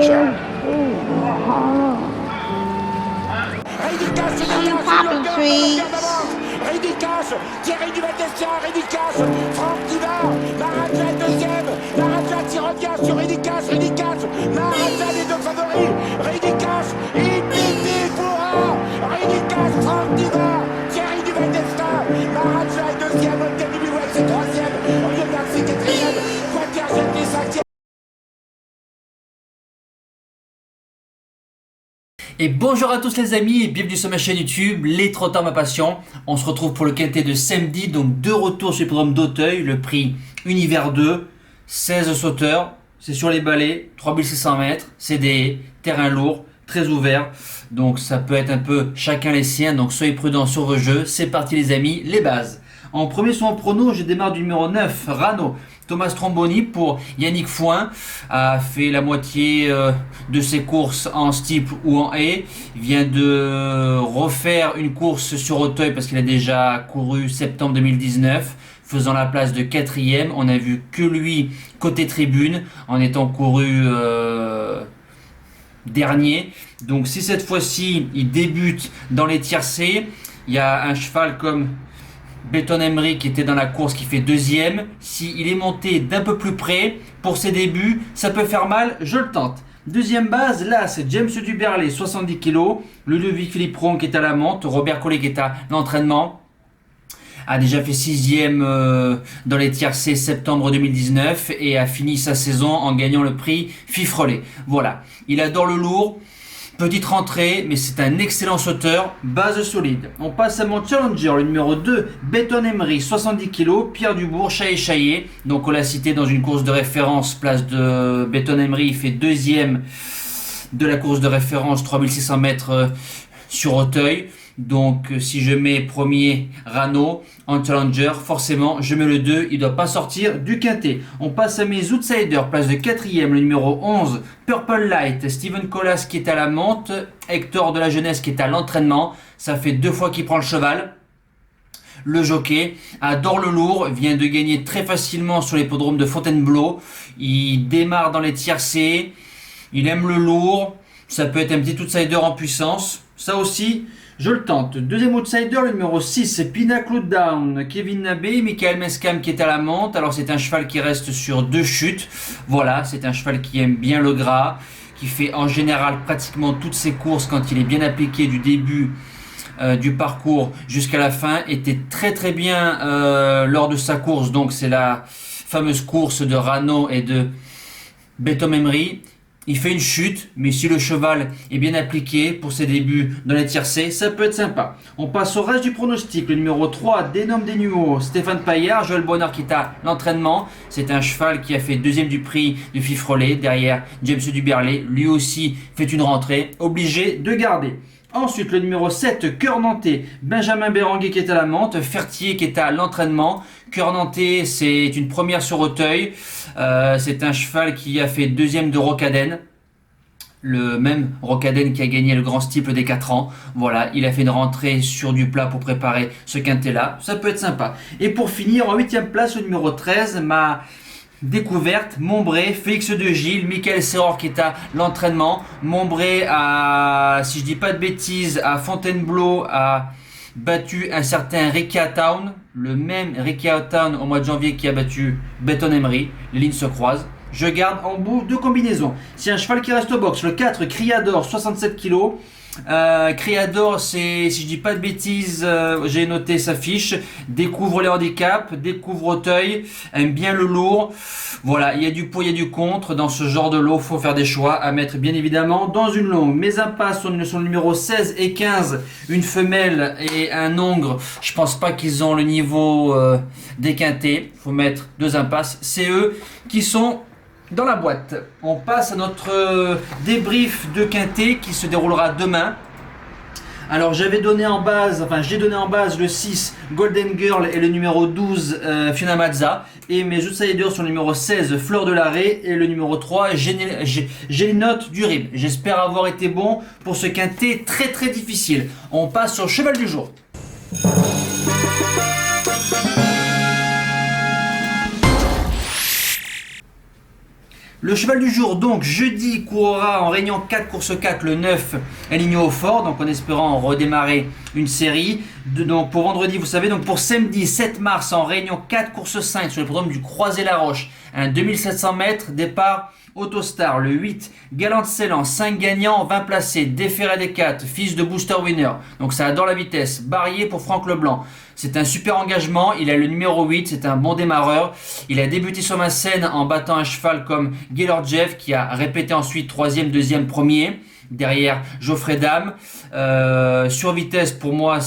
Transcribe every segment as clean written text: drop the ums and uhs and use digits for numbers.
Poppy treats. Reddy Cash, Thierry Duval-Destia, Reddy Cash, Franck Diva, Maharaja deuxième, Maharaja qui revient sur Reddy Cash, Maharaja les deux favoris, Reddy Cash, IPT pour Reddy Cash, Franck Diva, Thierry Duval-Destia, Maharaja est deuxième, Olga Bibiouet c'est troisième, Olivier Garcia quatrième, Quater Jetty cinquième. Et bonjour à tous les amis et bienvenue sur ma chaîne YouTube, Les Trotteurs ma passion. On se retrouve pour le quintet de samedi, donc deux retours sur l'hippodrome d'Auteuil, le prix Univers 2, 16 sauteurs, c'est sur les balais, 3600 mètres, c'est des terrains lourds, très ouverts, donc ça peut être un peu chacun les siens, donc soyez prudents sur vos jeux. C'est parti les amis, les bases. En premier sur mon prono, je démarre du numéro 9, Rano. Thomas Tromboni pour Yannick Fouin a fait la moitié de ses courses en steeple ou en haie. Il vient de refaire une course sur Auteuil parce qu'il a déjà couru septembre 2019, faisant la place de quatrième. On a vu que lui côté tribune en étant couru dernier. Donc si cette fois-ci il débute dans les tiercés, il y a un cheval comme Beton Emery qui était dans la course qui fait deuxième. S'il est monté d'un peu plus près pour ses débuts, ça peut faire mal, je le tente. Deuxième base, là c'est James Duberlet, 70 kg. Ludovic Philippe Ron qui est à la monte. Robert Collet qui est à l'entraînement. A déjà fait sixième dans les tiercés septembre 2019 et a fini sa saison en gagnant le prix Fifrelet. Voilà, il adore le lourd. Petite rentrée, mais c'est un excellent sauteur, base solide. On passe à mon challenger, le numéro 2, Beton Emery, 70 kg, Pierre Dubourg, Chaillé. Donc on l'a cité dans une course de référence, place de Beton Emery, il fait deuxième de la course de référence, 3600 mètres sur Auteuil. Donc si je mets premier Rano en challenger, forcément je mets le 2, il ne doit pas sortir du quintet. On passe à mes outsiders, place de quatrième, le numéro 11, Purple Light, Steven Colas qui est à la monte, Hector de la Jeunesse qui est à l'entraînement, ça fait 2 fois qu'il prend le cheval. Le jockey adore le lourd, vient de gagner très facilement sur l'hippodrome de Fontainebleau, il démarre dans les tiercés, il aime le lourd, ça peut être un petit outsider en puissance, ça aussi je le tente. Deuxième outsider, le numéro 6, c'est Pinnacle Down, Kevin Nabé, Michael Meskam qui est à la monte. Alors c'est un cheval qui reste sur 2 chutes. Voilà, c'est un cheval qui aime bien le gras, qui fait en général pratiquement toutes ses courses quand il est bien appliqué du début du parcours jusqu'à la fin. Était très très bien lors de sa course, donc c'est la fameuse course de Rano et de Beton Emery. Il fait une chute, mais si le cheval est bien appliqué pour ses débuts dans les tiercés, ça peut être sympa. On passe au reste du pronostic. Le numéro 3, Denom Denuo, Stéphane Paillard, Joël Bonheur qui est à l'entraînement. C'est un cheval qui a fait deuxième du prix de Fifrelet. Derrière, James Duberlet, lui aussi fait une rentrée, obligé de garder. Ensuite, le numéro 7, Cœur Nantais, Benjamin Béranguet qui est à la monte, Fertier qui est à l'entraînement. Cœur Nantais, c'est une première sur Auteuil. C'est un cheval qui a fait deuxième de Rocaden. Le même Rocaden qui a gagné le grand steeple des 4 ans. Voilà, il a fait une rentrée sur du plat pour préparer ce quintet-là. Ça peut être sympa. Et pour finir, en 8ème place, le numéro 13, ma découverte, Montbray, Félix de Gilles, Michael Serror qui est à l'entraînement. Montbray a, si je dis pas de bêtises, à Fontainebleau a battu un certain Ricky Town, le même Ricky Town au mois de janvier qui a battu Beton Emery. Les lignes se croisent. Je garde en bout de combinaison. C'est un cheval qui reste au box. Le 4, Criador, 67 kg. Criador, c'est, si je dis pas de bêtises, j'ai noté sa fiche. Découvre les handicaps, découvre Auteuil, aime bien le lourd. Voilà, il y a du pour, il y a du contre. Dans ce genre de lot, faut faire des choix à mettre bien évidemment dans une longue. Mes impasses sont le numéro 16 et 15, une femelle et un ongre. Je pense pas qu'ils ont le niveau des quintés. Faut mettre 2 impasses. C'est eux qui sont dans la boîte. On passe à notre débrief de quintet qui se déroulera demain. Alors j'ai donné en base le 6 Golden Girl et le numéro 12 Fiona Mazza. Et mes outsiders sont le numéro 16 Fleur de l'Arrêt et le numéro 3 Gélinote du Rib. J'espère avoir été bon pour ce quintet très très difficile. On passe au cheval du jour. Le cheval du jour, donc, jeudi, courra en réunion 4, course 4, le 9, aligné au fort, donc en espérant redémarrer une série. Donc pour vendredi, vous savez, donc pour samedi 7 mars, en réunion 4, course 5, sur le programme du Croisé-la-Roche, un 2700 mètres, départ Autostar, le 8, Galant Ceylan, 5 gagnants, 20 placés, Déferré des 4, fils de Booster Winner, donc ça adore la vitesse, Barrier pour Franck Leblanc. C'est un super engagement, il a le numéro 8, c'est un bon démarreur. Il a débuté sur ma scène en battant un cheval comme Gaylord Jeff qui a répété ensuite 3e, 2e, 1er. Derrière Geoffrey Dame. Sur vitesse pour moi,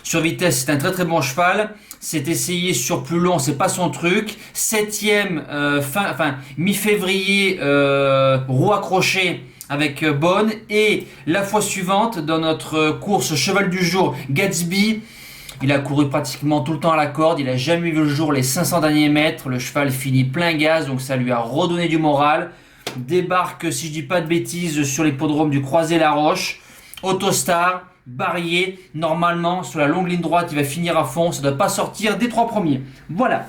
sur vitesse c'est un très très bon cheval. C'est essayé sur plus long, c'est pas son truc. 7e, mi-février, roue accrochée avec Bonne. Et la fois suivante, dans notre course cheval du jour, Gatsby. Il a couru pratiquement tout le temps à la corde, il a jamais vu le jour les 500 derniers mètres, le cheval finit plein gaz, donc ça lui a redonné du moral. Débarque, si je dis pas de bêtises, sur l'hippodrome du Croisé-la-Roche. Autostar, Barrier, normalement sur la longue ligne droite il va finir à fond, ça ne doit pas sortir des 3 premiers. Voilà.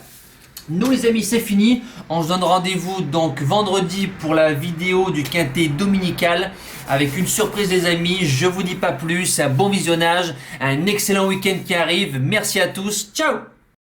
Nous les amis, c'est fini. On se donne rendez-vous donc vendredi pour la vidéo du quintet dominical avec une surprise les amis. Je vous dis pas plus, un bon visionnage, un excellent week-end qui arrive. Merci à tous, ciao.